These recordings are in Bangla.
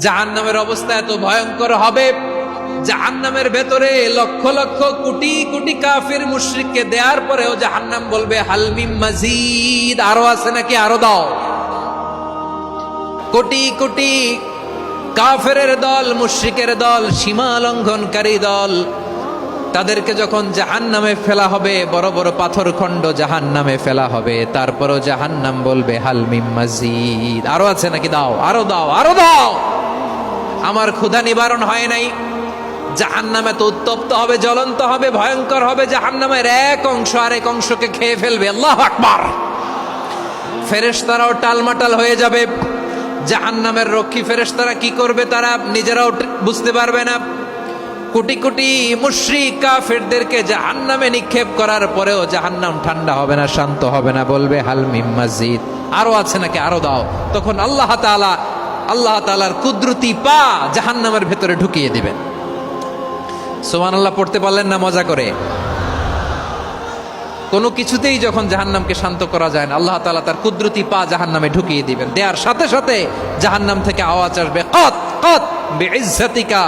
জাহান্নামের অবস্থা এত ভয়ঙ্কর হবে, জাহান্নামের ভেতরে লক্ষ লক্ষ কোটি কোটি কাফির মুশরিককে দেওয়ার পরেও জাহান্নাম বলবে হাল মিন মাজিদ, আরো আছে নাকি, আরো দাও। কোটি কোটি কাফেরের দল, মুশরিকের দল, সীমা লঙ্ঘনকারী দল, তাদেরকে যখন জাহান্নামে ফেলা হবে, বড় বড় পাথর খণ্ড জাহান্নামে ফেলা হবে, তারপরও জাহান্নাম বলবে হাল মিন মাজিদ, আরো আছে নাকি, দাও, আরো দাও, আরো দাও। আমার ক্ষুধা নিবারণ হয় নাই। জাহান্নামে তো উত্তপ্ত হবে, জ্বলন্ত হবে, ভয়ঙ্কর হবে। জাহান্নামের এক অংশ আরেক অংশকে খেয়ে ফেলবে। আল্লাহু আকবার। ফেরেশতারাও টালমাটাল হয়ে যাবে। জাহান্নামের রক্ষী ফেরেশতারা কি করবে তারা নিজেরাও বুঝতে পারবে না। কোটি কোটি মুশরিক কাফেরদেরকে জাহান্নামে নিক্ষেপ করার পরেও জাহান্নাম ঠান্ডা হবে না, শান্ত হবে না, বলবে হাল মিন মাজিদ, আরো আছে নাকি, আরো দাও। তখন আল্লাহ তাআলার কুদরতি পা জাহান্নামের ভেতরে ঢুকিয়ে দিবেন। সুবহানাল্লাহ পড়তে পারলেন না মজা করে? কোনো কিছুতেই যখন জাহান্নামকে শান্ত করা যায় না, আল্লাহ তাআলা তার কুদরতি পা জাহান্নামে ঢুকিয়ে দিবেন। দেওয়ার সাথে সাথে জাহান্নাম থেকে আওয়াজ আসবে, কত কত বিইজ্জাতিকা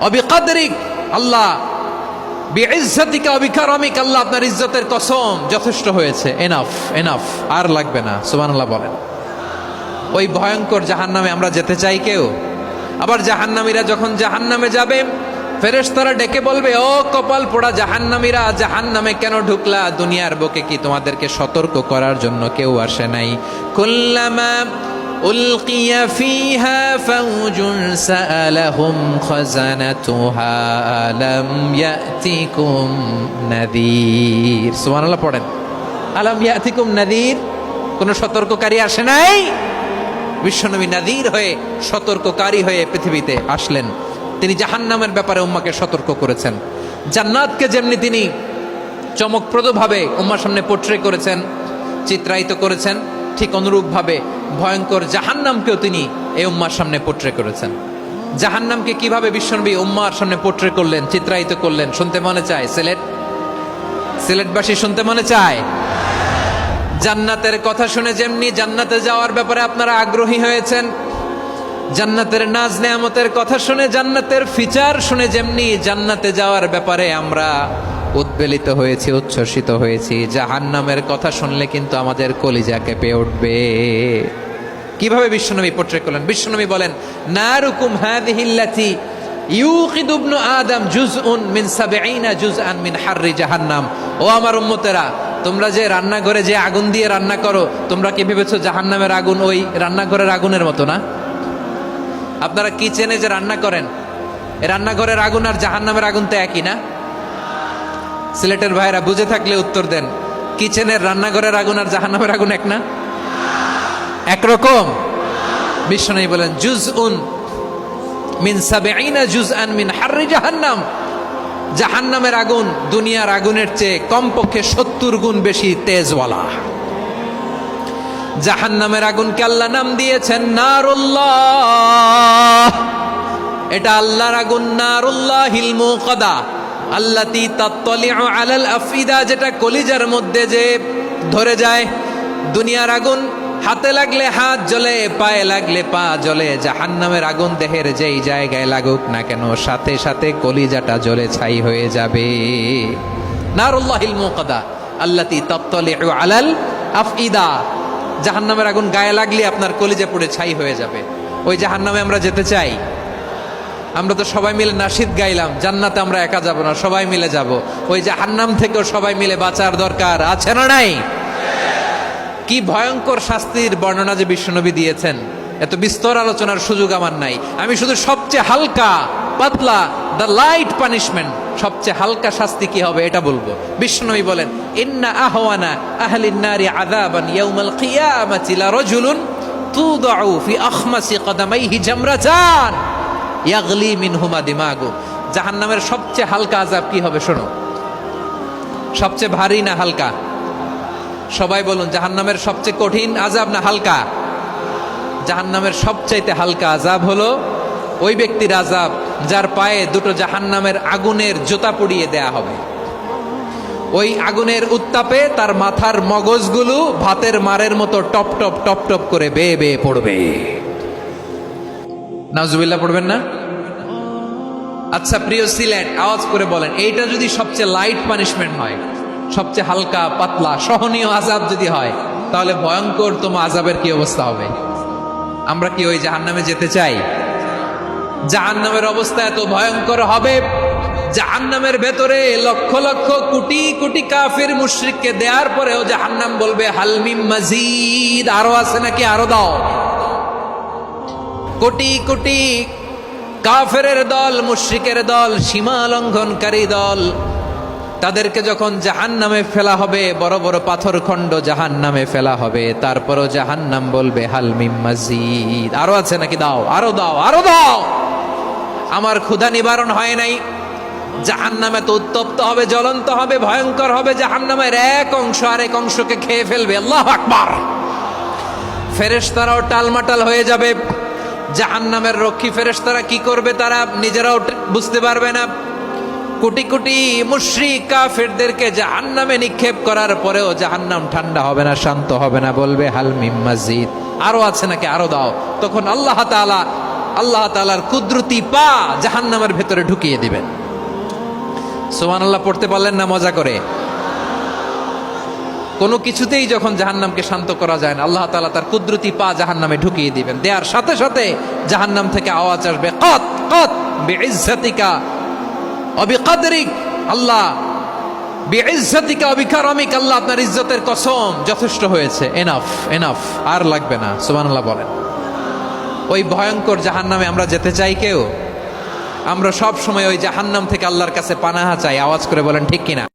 ওয়া বিকদরিক, আল্লাহ বিইজ্জাতিকা ওয়া বিকারামিক, আল্লাহ আপনার ইজ্জতের কসম, যথেষ্ট হয়েছে, এনাফ এনাফ, আর লাগবে না। সুবহানাল্লাহ বলেন। ওই ভয়ঙ্কর জাহান্নামে আমরা যেতে চাই কেউ? আবার জাহান্নামীরা যখন জাহান্নামে যাবে, ফেরেশতারা ডেকে বলবে, ও কপাল পোড়া জাহান্নামীরা, জাহান্নামে কেন ঢুকলা? দুনিয়ার বুকে কি তোমাদেরকে সতর্ক করার জন্য কেউ আসে নাই? কুল্লামা উলকিয়া ফিহা ফাউজুন সাআলাহুম খাজানাতুহা আলাম ইয়াতিকুম নাযীর। সুবহানাল্লাহ পড়েন। আলাম ইয়াতিকুম নাযীর, কোন সতর্ককারী আসে নাই? বিশ্বনবী নাযীর হয়ে, সতর্ককারী হয়ে পৃথিবীতে আসলেন। তিনি জাহান্নামের ব্যাপারে উম্মাকে সতর্ক করেছেন। জান্নাতকে যেমনি তিনি চমকপ্রদভাবে উম্মার সামনে পোট্রে করেছেন, চিত্রায়িত করেছেন, ঠিক অনুরূপভাবে ভয়ঙ্কর জাহান্নামকেও তিনি এই উম্মার সামনে পোট্রে করেছেন। জাহান্নামকে কিভাবে বিশ্বনবী উম্মার সামনে পোট্রে করলেন, চিত্রায়িত করলেন, শুনতে মনে চায়? সিলেটবাসী শুনতে মনে চায়? জান্নাতের কথা শুনে যেমনি জান্নাতে যাওয়ার ব্যাপারে আপনারা আগ্রহী হয়েছেন, জান্নাতের নাজ নেয়ামতের কথা শুনে, জান্নাতের ফিচার শুনে যেমনি জান্নাতে যাওয়ার ব্যাপারে আমরা উদ্বেলিত হয়েছি, উচ্ছ্বসিত হয়েছি, জাহান্নামের কথা শুনলে কিন্তু আমাদের কলিজা কেঁপে উঠবে। কিভাবে বিশ্বনবী পোট্রে করলেন? বিশ্বনবী বলেন, নারুকুম হাযিহিল্লাতী ইউকিদু ইবনু আদম জুজউন মিন ৭০ জুজআন মিন হাররি জাহান্নাম। ও আমার উম্মতেরা, তোমরা যে রান্নাঘরে যে আগুন দিয়ে রান্না করো, তোমরা কি ভেবেছো জাহান্নামের আগুন ওই রান্নাঘরের আগুনের মতো না? আপনারা কিচেনে যে রান্না করেন, এই রান্নাঘরের আগুন আর জাহান্নামের আগুন তো একই না? সিলেটের ভাইরা বুঝে থাকলে উত্তর দেন। কিচেনের রান্নাঘরের আগুন আর জাহান্নামের আগুন এক না? একরকম? বিশ্বনবী বলেন, জুজউন মিন ৭০ জুজআন মিন হাররি জাহান্নাম। জাহান্নামের আগুন দুনিয়ার আগুনের চেয়ে কমপক্ষে ৭০ গুণ বেশি তেজওয়ালা। জাহান্নামের আগুনকে আল্লাহ নাম দিয়েছেন নারুল্লাহ। এটা আল্লাহর আগুন, নারুল্লাহিল মুকাদা আল্লাতী তাত্তালিউ আলাল আফইদা, যেটা কলিজার মধ্যে যে ধরে যায়। দুনিয়ার আগুন হাতে লাগলে হাত জ্বলে, পায়ে লাগলে পা জ্বলে। জাহান্নামের আগুন দেহের যেই জায়গায় লাগুক না কেন, সাথে সাথে কলিজাটা জ্বলে ছাই হয়ে যাবে। নারুল্লাহিল মুকাদা আল্লাতী তাত্তালিউ আলাল আফইদা। জাহান্নামের আগুন গায়ে লাগলে আপনার কলিজা পুড়ে ছাই হয়ে যাবে। ওই জাহান্নামে আমরা যেতে চাই? আমরা তো সবাই মিলে নাশিদ গাইলাম, জান্নাতে আমরা একা যাব না, সবাই মিলে যাব। ওই জাহান্নাম থেকেও সবাই মিলে বাঁচার দরকার আছে না নাই? কি ভয়ঙ্কর শাস্তির বর্ণনা যে বিশ্বনবী দিয়েছেন, এত বিস্তর আলোচনার সুযোগ আমার নাই। আমি শুধু সবচেয়ে হালকা পাতলা, দ্য লাইট পানিশমেন্ট, সবচেয়ে হালকা শাস্তি কি হবে এটা বলবো। বিশ্বনবী বলেন, ইন্না আহওয়ানা আহলিন নারি আযাবান ইয়াউমাল কিয়ামাতি লারাজুলুন তুদাউ ফি আখমাসি কদামাইহি জামরাতান ইয়াগলি মিনহুমা দিমাগু। জাহান্নামের সবচেয়ে হালকা আযাব কি হবে শোনো। সবচেয়ে ভারী না হালকা? সবাই বলুন, জাহান্নামের সবচেয়ে কঠিন আযাব না হালকা? জাহান্নামের সবচাইতে হালকা আযাব হলো ওই ব্যক্তির আযাব যার পায়ে দুটো জাহান্নামের আগুনের জুতা পুড়িয়ে দেয়া হবে। ওই আগুনের উত্তাপে তার মাথার মগজগুলো ভাতের মারের মতো টপ টপ টপ টপ করে বেয়ে বেয়ে পড়বে। নাউজুবিল্লাহ পড়বেন না? আচ্ছা প্রিয় সিলেট, আওয়াজ করে বলেন, এইটা যদি সবচেয়ে লাইট পানিশমেন্ট হয়, সবচেয়ে হালকা পাতলা সহনীয় আযাব যদি হয়, তাহলে ভয়ঙ্কর তোমার আযাবের কি অবস্থা হবে? আমরা কি ওই জাহান্নামে যেতে চাই? জাহান্নামের অবস্থা এত ভয়ঙ্কর হবে, জাহান্নামের ভেতরে লক্ষ লক্ষ কোটি কোটি কাফির মুশরিককে দেওয়ার পরেও জাহান্নাম বলবে হাল মিন মাজিদ, আরো আছে নাকি, আরো দাও। কোটি কোটি কাফেরের দল, মুশরিকের দল, সীমা লঙ্ঘনকারী দল, তাদেরকে যখন জাহান্নামে ফেলা হবে, বড় বড় পাথর খণ্ড জাহান্নামে ফেলা হবে, তারপরও জাহান্নাম বলবে হাল মিন মাজিদ, আরো আছে নাকি, দাও, আরো দাও, আরো দাও। আমার ক্ষুধা নিবারণ হয় নাই। জাহান্নামে তো উত্তপ্ত হবে, জ্বলন্ত হবে, ভয়ঙ্কর হবে। জাহান্নামের এক অংশ আরেক অংশকে খেয়ে ফেলবে। আল্লাহু আকবার। ফেরেশতারাও টালমাটাল হয়ে যাবে। জাহান্নামের রক্ষী ফেরেশতারা কি করবে তারা নিজেরাও বুঝতে পারবে না। কোটি কোটি মুশরিক কাফেরদেরকে জাহান্নামে নিক্ষেপ করার পরেও জাহান্নাম ঠান্ডা হবে না, শান্ত হবে না, বলবে হাল মিন মাজিদ, আরো আছে নাকি, আরো দাও। তখন আল্লাহ তাআলার কুদরতি পা জাহান্নামের ভেতরে ঢুকিয়ে দিবেন। সুবহানাল্লাহ পড়তে পারলেন না মজা করে? কোনো কিছুতেই যখন জাহান্নামকে শান্ত করা যায় না, আল্লাহ তাআলা তার কুদরতি পা জাহান্নামে ঢুকিয়ে দিবেন। দেওয়ার সাথে সাথে জাহান্নাম থেকে আওয়াজ আসবে, কত কত বিইজ্জাতিকা ওয়া বিকদরিক, আল্লাহ বিইজ্জাতিকা ওয়া বিকারামিক, আল্লাহ আপনার ইজ্জতের কসম, যথেষ্ট হয়েছে, এনাফ এনাফ, আর লাগবে না। সুবহানাল্লাহ বলেন। ওই ভয়ঙ্কর জাহান্নামে আমরা যেতে চাই কেউ? আমরা সব সময় ওই জাহান্নাম থেকে আল্লাহর কাছে পানাহা চাই। আওয়াজ করে বলেন ঠিক কিনা?